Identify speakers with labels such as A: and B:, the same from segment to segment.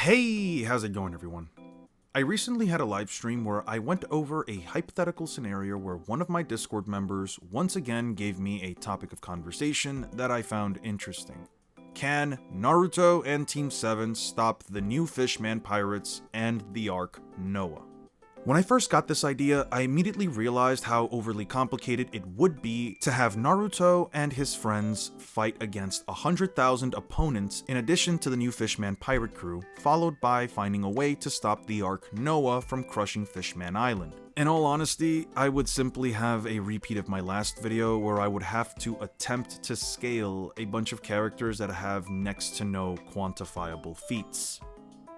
A: Hey, how's it going, everyone? I recently had a live stream where I went over a hypothetical scenario where one of my Discord members once again gave me a topic of conversation that I found interesting. Can Naruto and Team 7 stop the new Fishman pirates and the Ark Noah? When I first got this idea, I immediately realized how overly complicated it would be to have Naruto and his friends fight against 100,000 opponents in addition to the new Fishman pirate crew, followed by finding a way to stop the Ark Noah from crushing Fishman Island. In all honesty, I would simply have a repeat of my last video where I would have to attempt to scale a bunch of characters that have next to no quantifiable feats.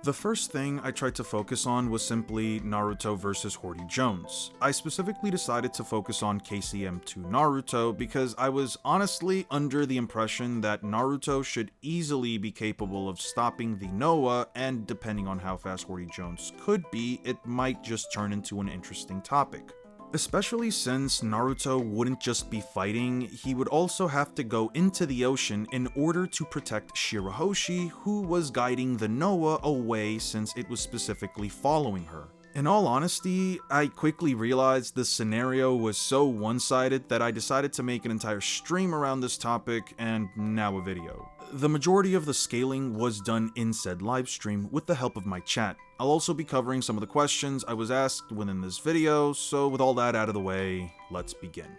A: The first thing I tried to focus on was simply Naruto versus Hordy Jones. I specifically decided to focus on KCM2 Naruto because I was honestly under the impression that Naruto should easily be capable of stopping the Noah, and depending on how fast Hordy Jones could be, it might just turn into an interesting topic. Especially since Naruto wouldn't just be fighting, he would also have to go into the ocean in order to protect Shirahoshi, who was guiding the Noah away since it was specifically following her. In all honesty, I quickly realized this scenario was so one-sided that I decided to make an entire stream around this topic and now a video. The majority of the scaling was done in said livestream with the help of my chat. I'll also be covering some of the questions I was asked within this video, so with all that out of the way, let's begin.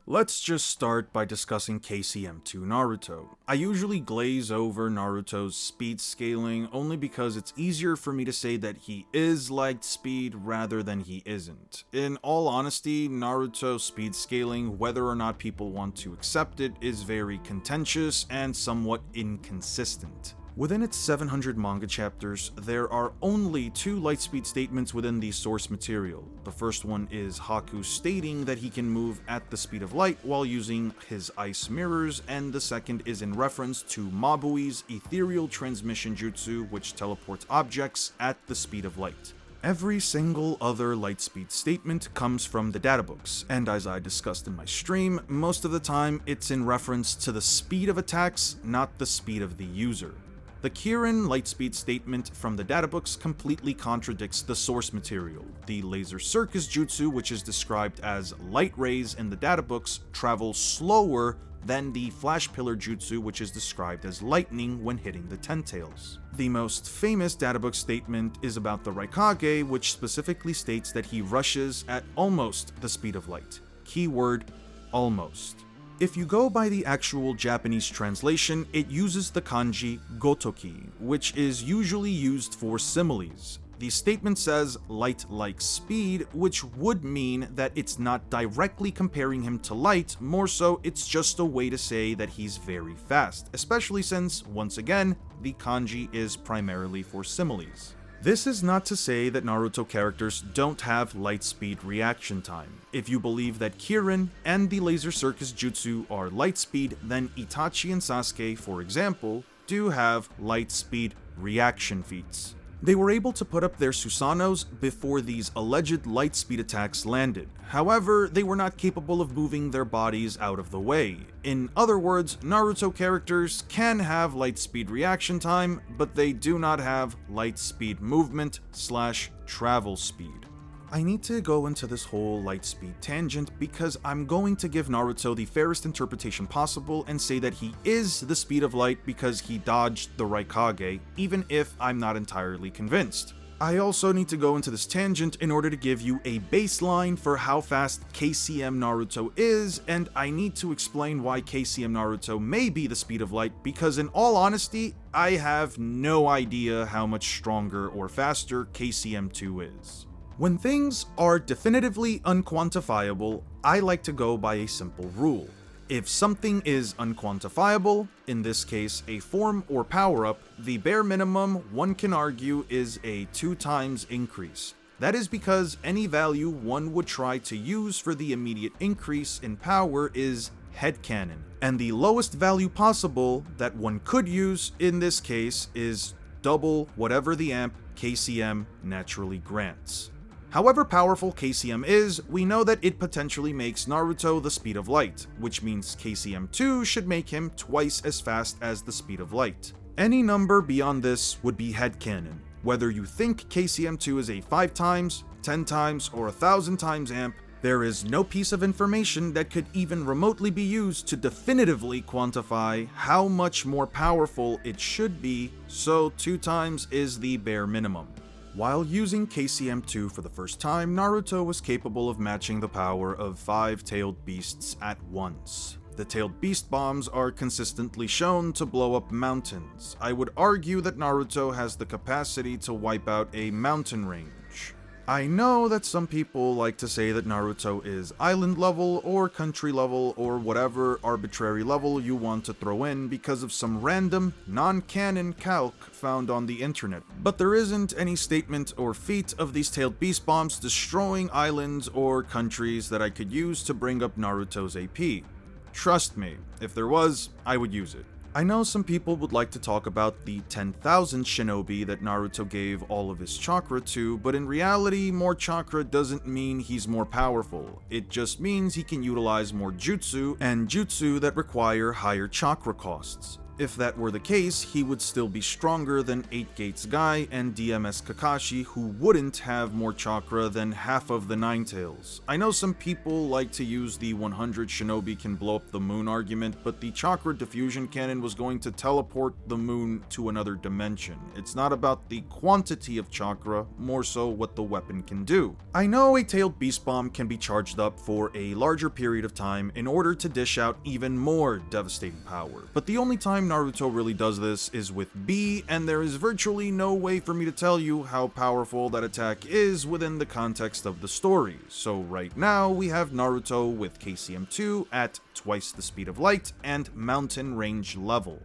A: Let's just start by discussing KCM2 Naruto. I usually glaze over Naruto's speed scaling only because it's easier for me to say that he is light speed rather than he isn't. In all honesty, Naruto's speed scaling, whether or not people want to accept it, is very contentious and somewhat inconsistent. Within its 700 manga chapters, there are only 2 lightspeed statements within the source material. The first one is Haku stating that he can move at the speed of light while using his ice mirrors, and the second is in reference to Mabui's ethereal transmission jutsu, which teleports objects at the speed of light. Every single other lightspeed statement comes from the databooks, and as I discussed in my stream, most of the time it's in reference to the speed of attacks, not the speed of the user. The Kirin lightspeed statement from the databooks completely contradicts the source material. The laser circus jutsu, which is described as light rays in the databooks, travels slower than the flash pillar jutsu, which is described as lightning when hitting the Ten-Tails. The most famous databook statement is about the Raikage, which specifically states that he rushes at almost the speed of light. Keyword, almost. If you go by the actual Japanese translation, it uses the kanji gotoki, which is usually used for similes. The statement says light-like speed, which would mean that it's not directly comparing him to light, more so it's just a way to say that he's very fast, especially since, once again, the kanji is primarily for similes. This is not to say that Naruto characters don't have light speed reaction time. If you believe that Kirin and the laser circus jutsu are light speed, then Itachi and Sasuke, for example, do have light speed reaction feats. They were able to put up their Susanos before these alleged light speed attacks landed. However, they were not capable of moving their bodies out of the way. In other words, Naruto characters can have light speed reaction time, but they do not have light speed movement / travel speed. I need to go into this whole light speed tangent because I'm going to give Naruto the fairest interpretation possible and say that he is the speed of light because he dodged the Raikage, even if I'm not entirely convinced. I also need to go into this tangent in order to give you a baseline for how fast KCM Naruto is, and I need to explain why KCM Naruto may be the speed of light because in all honesty, I have no idea how much stronger or faster KCM2 is. When things are definitively unquantifiable, I like to go by a simple rule. If something is unquantifiable, in this case a form or power-up, the bare minimum one can argue is a 2 times increase. That is because any value one would try to use for the immediate increase in power is headcanon, and the lowest value possible that one could use in this case is double whatever the amp KCM naturally grants. However powerful KCM is, we know that it potentially makes Naruto the speed of light, which means KCM2 should make him twice as fast as the speed of light. Any number beyond this would be headcanon. Whether you think KCM2 is a 5 times, 10 times, or 1,000 times amp, there is no piece of information that could even remotely be used to definitively quantify how much more powerful it should be, so 2 times is the bare minimum. While using KCM2 for the first time, Naruto was capable of matching the power of 5 tailed beasts at once. The tailed beast bombs are consistently shown to blow up mountains. I would argue that Naruto has the capacity to wipe out a mountain range. I know that some people like to say that Naruto is island level or country level or whatever arbitrary level you want to throw in because of some random, non-canon calc found on the internet. But there isn't any statement or feat of these tailed beast bombs destroying islands or countries that I could use to bring up Naruto's AP. Trust me, if there was, I would use it. I know some people would like to talk about the 10,000 shinobi that Naruto gave all of his chakra to, but in reality, more chakra doesn't mean he's more powerful. It just means he can utilize more jutsu, and jutsu that require higher chakra costs. If that were the case, he would still be stronger than 8 Gates Guy and DMS Kakashi, who wouldn't have more chakra than half of the Nine Tails. I know some people like to use the 100 shinobi can blow up the moon argument, but the chakra diffusion cannon was going to teleport the moon to another dimension. It's not about the quantity of chakra, more so what the weapon can do. I know a tailed beast bomb can be charged up for a larger period of time in order to dish out even more devastating power, but the only time Naruto really does this is with B, and there is virtually no way for me to tell you how powerful that attack is within the context of the story. So right now we have Naruto with KCM2 at twice the speed of light and mountain range level.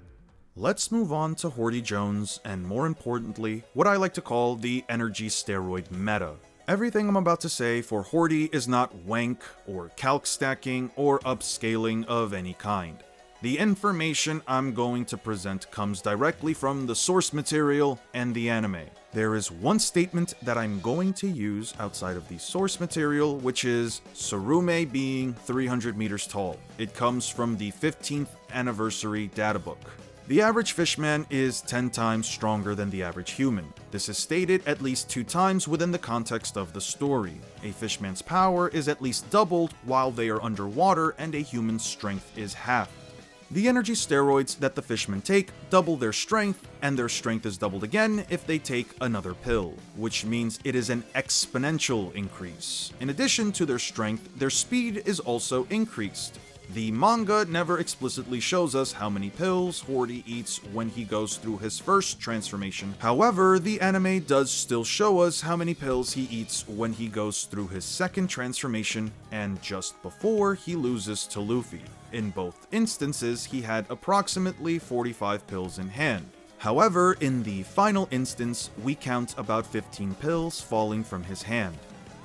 A: Let's move on to Hordy Jones, and more importantly, what I like to call the energy steroid meta. Everything I'm about to say for Hordy is not wank or calc stacking or upscaling of any kind. The information I'm going to present comes directly from the source material and the anime. There is one statement that I'm going to use outside of the source material, which is Tsurume being 300 meters tall. It comes from the 15th anniversary databook. The average fishman is 10 times stronger than the average human. This is stated at least 2 times within the context of the story. A fishman's power is at least doubled while they are underwater, and a human's strength is half. The energy steroids that the fishmen take double their strength, and their strength is doubled again if they take another pill, which means it is an exponential increase. In addition to their strength, their speed is also increased. The manga never explicitly shows us how many pills Hordy eats when he goes through his first transformation. However, the anime does still show us how many pills he eats when he goes through his second transformation and just before he loses to Luffy. In both instances, he had approximately 45 pills in hand. However, in the final instance, we count about 15 pills falling from his hand.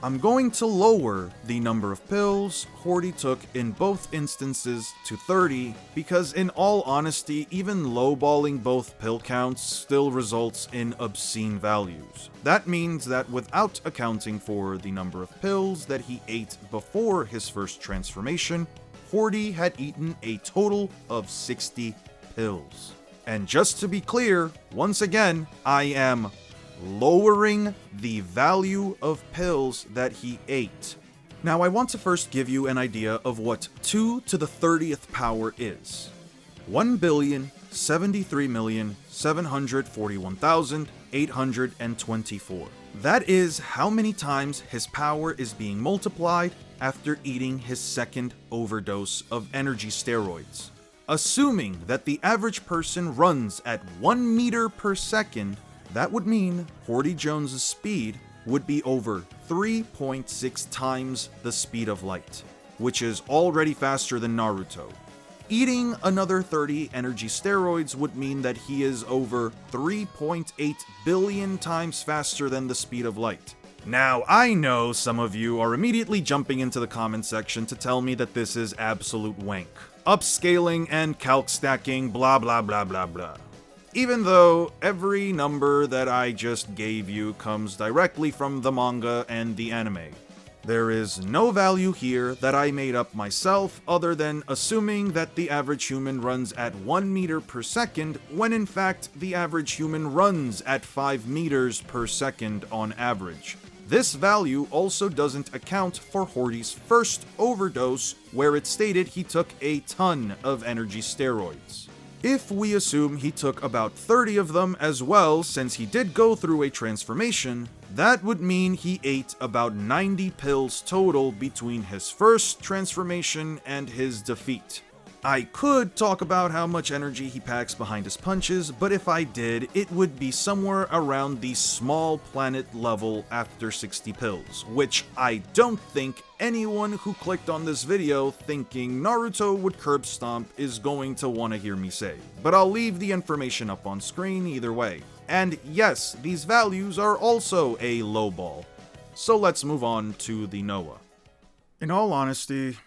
A: I'm going to lower the number of pills Hordy took in both instances to 30 because, in all honesty, even lowballing both pill counts still results in obscene values. That means that without accounting for the number of pills that he ate before his first transformation, Hordy had eaten a total of 60 pills. And just to be clear, once again, I am lowering the value of pills that he ate. Now, I want to first give you an idea of what 2 to the 30th power is. 1,073,741,824. That is how many times his power is being multiplied after eating his second overdose of energy steroids. Assuming that the average person runs at 1 meter per second, that would mean Hordy Jones' speed would be over 3.6 times the speed of light, which is already faster than Naruto. Eating another 30 energy steroids would mean that he is over 3.8 billion times faster than the speed of light. Now, I know some of you are immediately jumping into the comment section to tell me that this is absolute wank. Upscaling and calc stacking, blah blah blah blah blah. Even though every number that I just gave you comes directly from the manga and the anime. There is no value here that I made up myself other than assuming that the average human runs at 1 meter per second, when in fact the average human runs at 5 meters per second on average. This value also doesn't account for Hordy's first overdose, where it stated he took a ton of energy steroids. If we assume he took about 30 of them as well, since he did go through a transformation, that would mean he ate about 90 pills total between his first transformation and his defeat. I could talk about how much energy he packs behind his punches, but if I did, it would be somewhere around the small planet level after 60 pills, which I don't think anyone who clicked on this video thinking Naruto would curb stomp is going to want to hear me say, but I'll leave the information up on screen either way. And yes, these values are also a lowball. So let's move on to the Noah. In all honesty,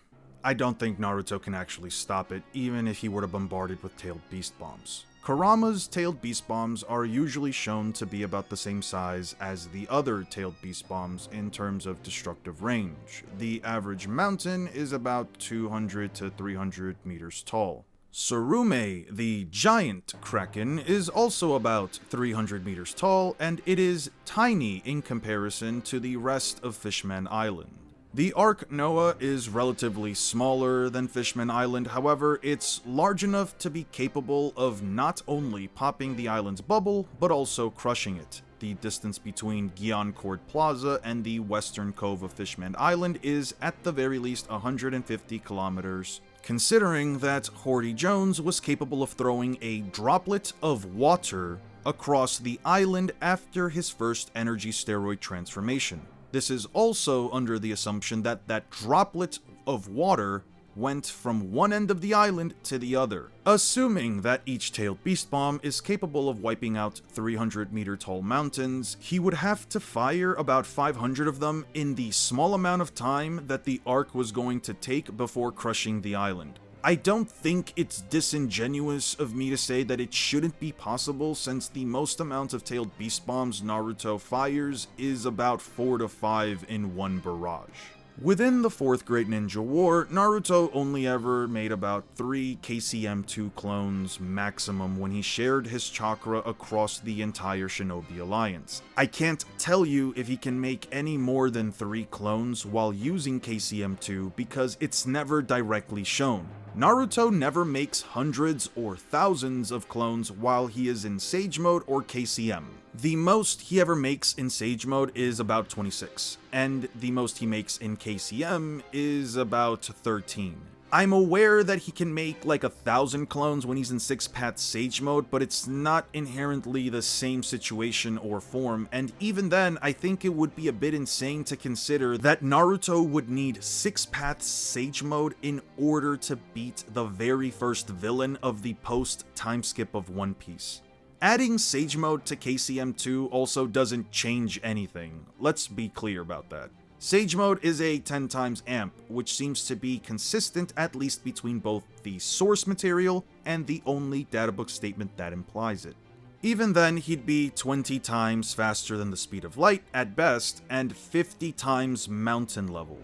A: I don't think Naruto can actually stop it, even if he were to bombard it with tailed beast bombs. Kurama's tailed beast bombs are usually shown to be about the same size as the other tailed beast bombs in terms of destructive range. The average mountain is about 200 to 300 meters tall. Tsurume, the giant kraken, is also about 300 meters tall, and it is tiny in comparison to the rest of Fishman Island. The Arc Noah is relatively smaller than Fishman Island, however, it's large enough to be capable of not only popping the island's bubble, but also crushing it. The distance between Gyeoncourt Plaza and the western cove of Fishman Island is at the very least 150 kilometers, considering that Hordy Jones was capable of throwing a droplet of water across the island after his first energy steroid transformation. This is also under the assumption that that droplet of water went from one end of the island to the other. Assuming that each tailed beast bomb is capable of wiping out 300 meter tall mountains, he would have to fire about 500 of them in the small amount of time that the arc was going to take before crushing the island. I don't think it's disingenuous of me to say that it shouldn't be possible, since the most amount of tailed beast bombs Naruto fires is about 4 to 5 in one barrage. Within the 4th Great Ninja War, Naruto only ever made about 3 KCM2 clones maximum when he shared his chakra across the entire Shinobi Alliance. I can't tell you if he can make any more than 3 clones while using KCM2 because it's never directly shown. Naruto never makes hundreds or thousands of clones while he is in Sage Mode or KCM. The most he ever makes in Sage Mode is about 26, and the most he makes in KCM is about 13. I'm aware that he can make like 1,000 clones when he's in 6-path Sage Mode, but it's not inherently the same situation or form, and even then, I think it would be a bit insane to consider that Naruto would need 6-path Sage Mode in order to beat the very first villain of the post-time skip of One Piece. Adding Sage Mode to KCM2 also doesn't change anything, let's be clear about that. Sage Mode is a 10 times amp, which seems to be consistent at least between both the source material and the only databook statement that implies it. Even then, he'd be 20 times faster than the speed of light at best, and 50 times mountain level.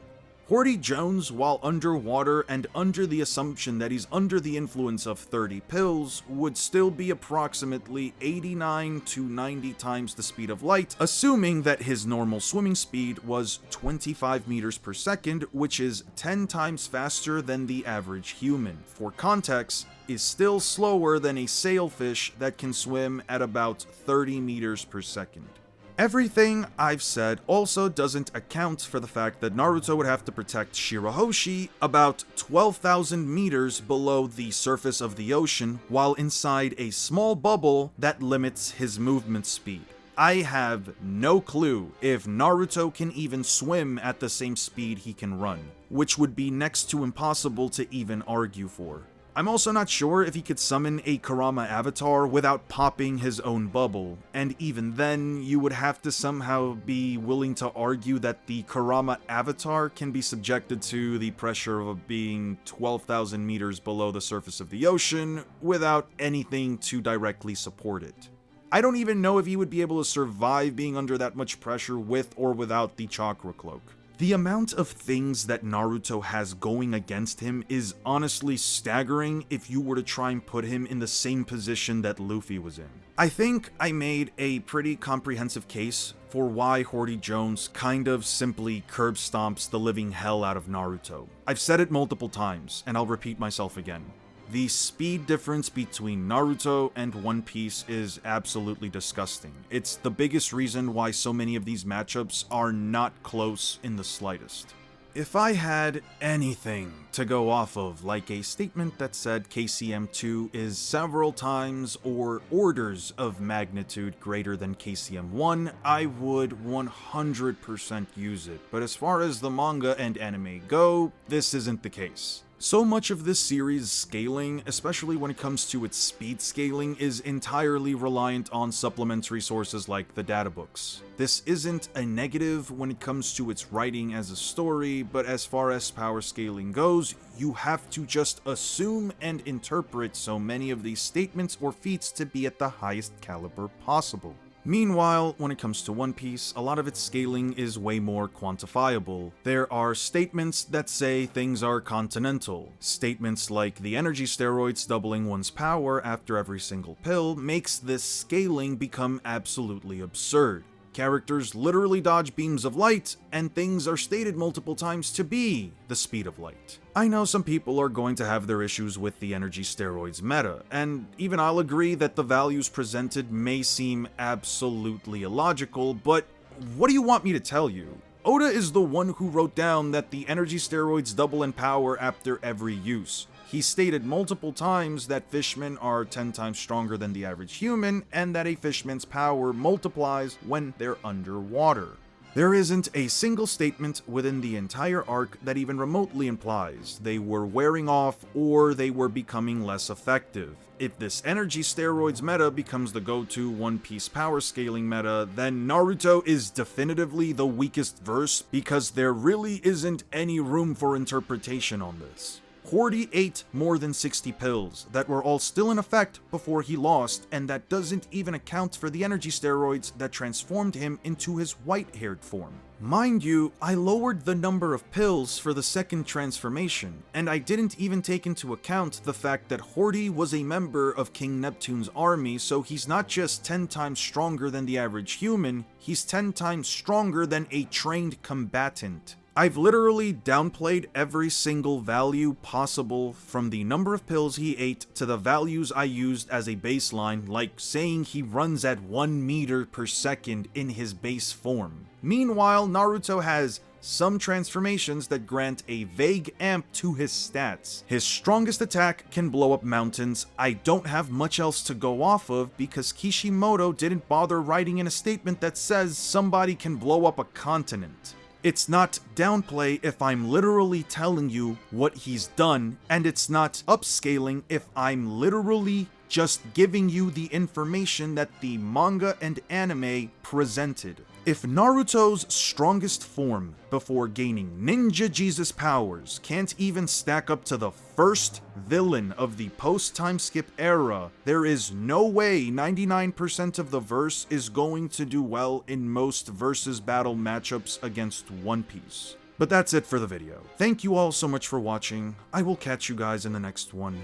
A: Hordy Jones, while underwater and under the assumption that he's under the influence of 30 pills, would still be approximately 89 to 90 times the speed of light, assuming that his normal swimming speed was 25 meters per second, which is 10 times faster than the average human. For context, is still slower than a sailfish that can swim at about 30 meters per second. Everything I've said also doesn't account for the fact that Naruto would have to protect Shirahoshi about 12,000 meters below the surface of the ocean while inside a small bubble that limits his movement speed. I have no clue if Naruto can even swim at the same speed he can run, which would be next to impossible to even argue for. I'm also not sure if he could summon a Kurama avatar without popping his own bubble, and even then, you would have to somehow be willing to argue that the Kurama avatar can be subjected to the pressure of being 12,000 meters below the surface of the ocean without anything to directly support it. I don't even know if he would be able to survive being under that much pressure with or without the chakra cloak. The amount of things that Naruto has going against him is honestly staggering if you were to try and put him in the same position that Luffy was in. I think I made a pretty comprehensive case for why Hordy Jones kind of simply curb stomps the living hell out of Naruto. I've said it multiple times, and I'll repeat myself again. The speed difference between Naruto and One Piece is absolutely disgusting. It's the biggest reason why so many of these matchups are not close in the slightest. If I had anything to go off of, like a statement that said KCM2 is several times or orders of magnitude greater than KCM1, I would 100% use it. But as far as the manga and anime go, this isn't the case. So much of this series' scaling, especially when it comes to its speed scaling, is entirely reliant on supplementary sources like the databooks. This isn't a negative when it comes to its writing as a story, but as far as power scaling goes, you have to just assume and interpret so many of these statements or feats to be at the highest caliber possible. Meanwhile, when it comes to One Piece, a lot of its scaling is way more quantifiable. There are statements that say things are continental. Statements like the energy steroids doubling one's power after every single pill makes this scaling become absolutely absurd. Characters literally dodge beams of light, and things are stated multiple times to be the speed of light. I know some people are going to have their issues with the energy steroids meta, and even I'll agree that the values presented may seem absolutely illogical, but what do you want me to tell you? Oda is the one who wrote down that the energy steroids double in power after every use. He stated multiple times that fishmen are 10 times stronger than the average human, and that a fishman's power multiplies when they're underwater. There isn't a single statement within the entire arc that even remotely implies they were wearing off or they were becoming less effective. If this energy steroids meta becomes the go-to One Piece power scaling meta, then Naruto is definitively the weakest verse because there really isn't any room for interpretation on this. Hordy ate more than 60 pills that were all still in effect before he lost, and that doesn't even account for the energy steroids that transformed him into his white-haired form. Mind you, I lowered the number of pills for the second transformation, and I didn't even take into account the fact that Hordy was a member of King Neptune's army, so he's not just 10 times stronger than the average human, he's 10 times stronger than a trained combatant. I've literally downplayed every single value possible, from the number of pills he ate to the values I used as a baseline, like saying he runs at 1 meter per second in his base form. Meanwhile, Naruto has some transformations that grant a vague amp to his stats. His strongest attack can blow up mountains. I don't have much else to go off of because Kishimoto didn't bother writing in a statement that says somebody can blow up a continent. It's not downplay if I'm literally telling you what he's done, and it's not upscaling if I'm literally just giving you the information that the manga and anime presented. If Naruto's strongest form before gaining Ninja Jesus powers can't even stack up to the first villain of the post-time skip era, there is no way 99% of the verse is going to do well in most versus battle matchups against One Piece. But that's it for the video. Thank you all so much for watching. I will catch you guys in the next one.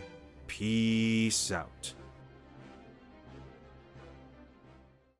A: Peace out.